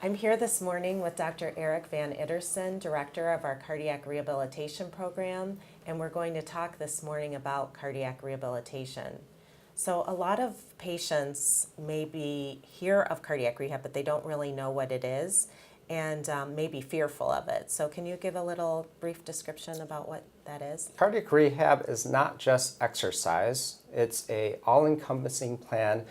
I'm here this morning with Dr. Erik Van Iterson, Director of our Cardiac Rehabilitation Program, and we're going to talk this morning about cardiac rehabilitation. So a lot of patients maybe hear of cardiac rehab, but they don't really know what it is and may be fearful of it. So can you give a little brief description about what that is? Cardiac rehab is not just exercise. It's an all-encompassing plan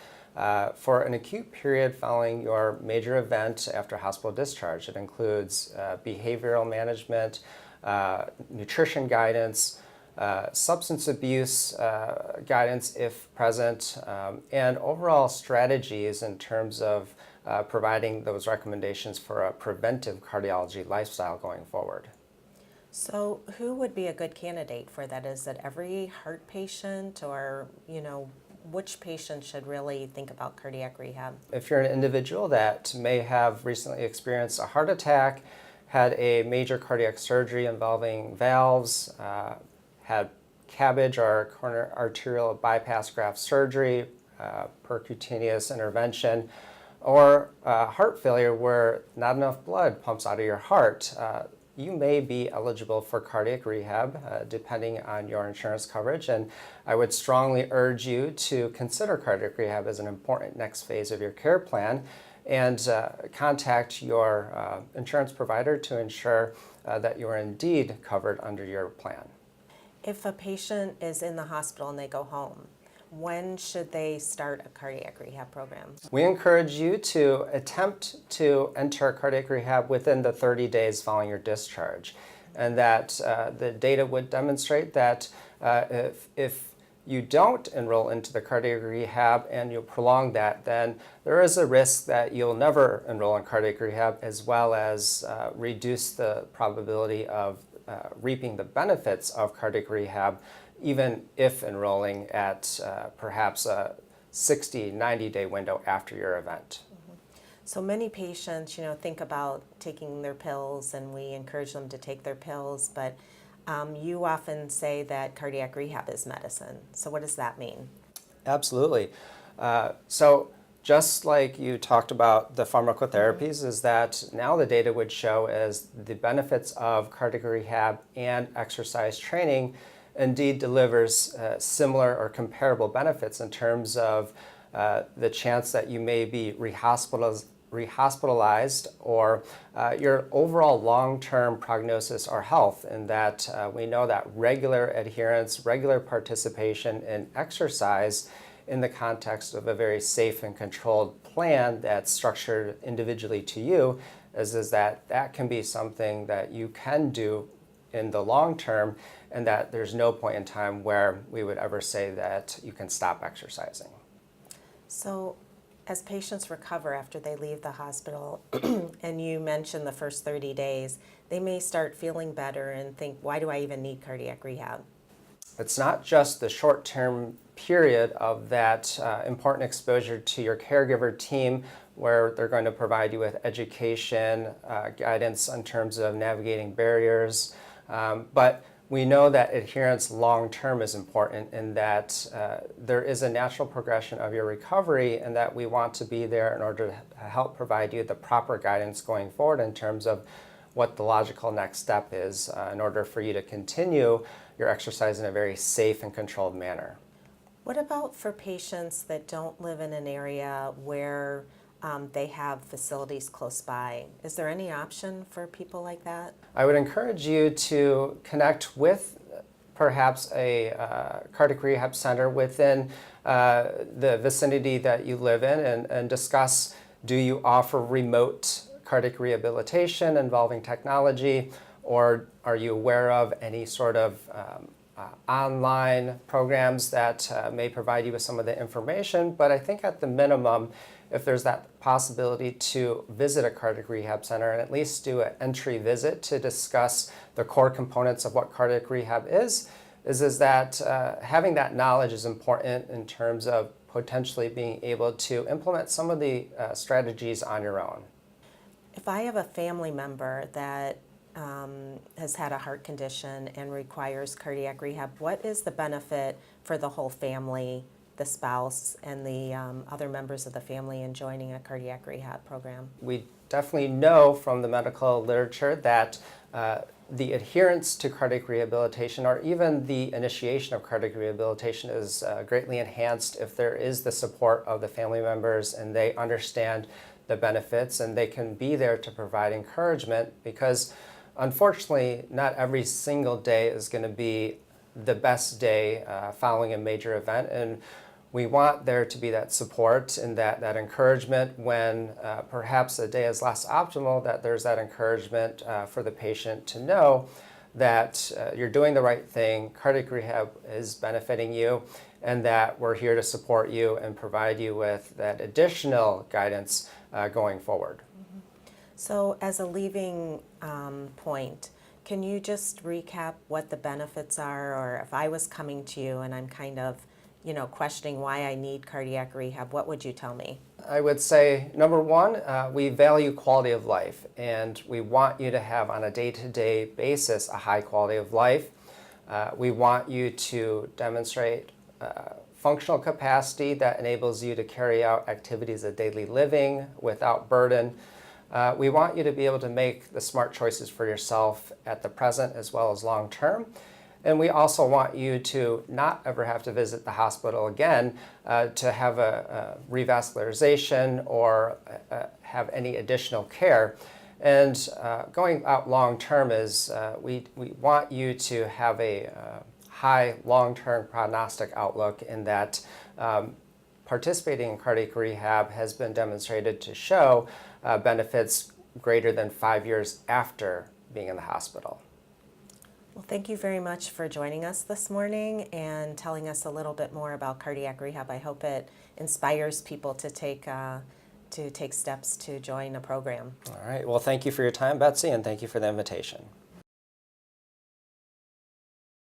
for an acute period following your major event after hospital discharge. It includes behavioral management, nutrition guidance, substance abuse guidance if present, and overall strategies in terms of providing those recommendations for a preventive cardiology lifestyle going forward. So who would be a good candidate for that? Is it every heart patient, or, which patient should really think about cardiac rehab? If you're an individual that may have recently experienced a heart attack, had a major cardiac surgery involving valves, had CABG or coronary arterial bypass graft surgery, percutaneous intervention, or heart failure where not enough blood pumps out of your heart, you may be eligible for cardiac rehab depending on your insurance coverage. And I would strongly urge you to consider cardiac rehab as an important next phase of your care plan and contact your insurance provider to ensure that you are indeed covered under your plan. If a patient is in the hospital and they go home, when should they start a cardiac rehab program? We encourage you to attempt to enter cardiac rehab within the 30 days following your discharge, and that the data would demonstrate that if you don't enroll into the cardiac rehab and you prolong that, then there is a risk that you'll never enroll in cardiac rehab, as well as reduce the probability of reaping the benefits of cardiac rehab, even if enrolling at perhaps a 60, 90-day window after your event. So many patients, think about taking their pills, and we encourage them to take their pills, but you often say that cardiac rehab is medicine. So what does that mean? Absolutely. So just like you talked about the pharmacotherapies, is that now the data would show as the benefits of cardiac rehab and exercise training indeed delivers similar or comparable benefits in terms of the chance that you may be rehospitalized or your overall long-term prognosis or health, in that we know that regular adherence, regular participation in exercise in the context of a very safe and controlled plan that's structured individually to you is that can be something that you can do in the long term, and that there's no point in time where we would ever say that you can stop exercising. So as patients recover after they leave the hospital, and you mentioned the first 30 days, they may start feeling better and think, why do I even need cardiac rehab? It's not just the short-term period of that important exposure to your caregiver team, where they're going to provide you with education, guidance in terms of navigating barriers, but we know that adherence long-term is important, in that there is a natural progression of your recovery, and that we want to be there in order to help provide you the proper guidance going forward in terms of what the logical next step is in order for you to continue your exercise in a very safe and controlled manner. What about for patients that don't live in an area where they have facilities close by? Is there any option for people like that? I would encourage you to connect with perhaps a cardiac rehab center within the vicinity that you live in, and discuss, do you offer remote cardiac rehabilitation involving technology, or are you aware of any sort of online programs that may provide you with some of the information? But I think at the minimum, if there's that possibility to visit a cardiac rehab center and at least do an entry visit to discuss the core components of what cardiac rehab is that having that knowledge is important in terms of potentially being able to implement some of the strategies on your own. If I have a family member that has had a heart condition and requires cardiac rehab, what is the benefit for the whole family, the spouse, and the other members of the family in joining a cardiac rehab program? We definitely know from the medical literature that the adherence to cardiac rehabilitation or even the initiation of cardiac rehabilitation is greatly enhanced if there is the support of the family members and they understand the benefits and they can be there to provide encouragement, because unfortunately not every single day is going to be the best day following a major event, and we want there to be that support and that encouragement when perhaps a day is less optimal, that there's that encouragement for the patient to know that you're doing the right thing, cardiac rehab is benefiting you, and that we're here to support you and provide you with that additional guidance going forward. So as a leaving point, can you just recap what the benefits are, or if I was coming to you and I'm kind of questioning why I need cardiac rehab, what would you tell me? I would say, number one, we value quality of life, and we want you to have on a day-to-day basis a high quality of life. We want you to demonstrate functional capacity that enables you to carry out activities of daily living without burden. We want you to be able to make the smart choices for yourself at the present as well as long term. And we also want you to not ever have to visit the hospital again to have a revascularization or have any additional care. And going out long term is we want you to have a high long-term prognostic outlook, in that participating in cardiac rehab has been demonstrated to show benefits greater than 5 years after being in the hospital. Well, thank you very much for joining us this morning and telling us a little bit more about cardiac rehab. I hope it inspires people to take steps to join a program. All right. Well, thank you for your time, Betsy, and thank you for the invitation.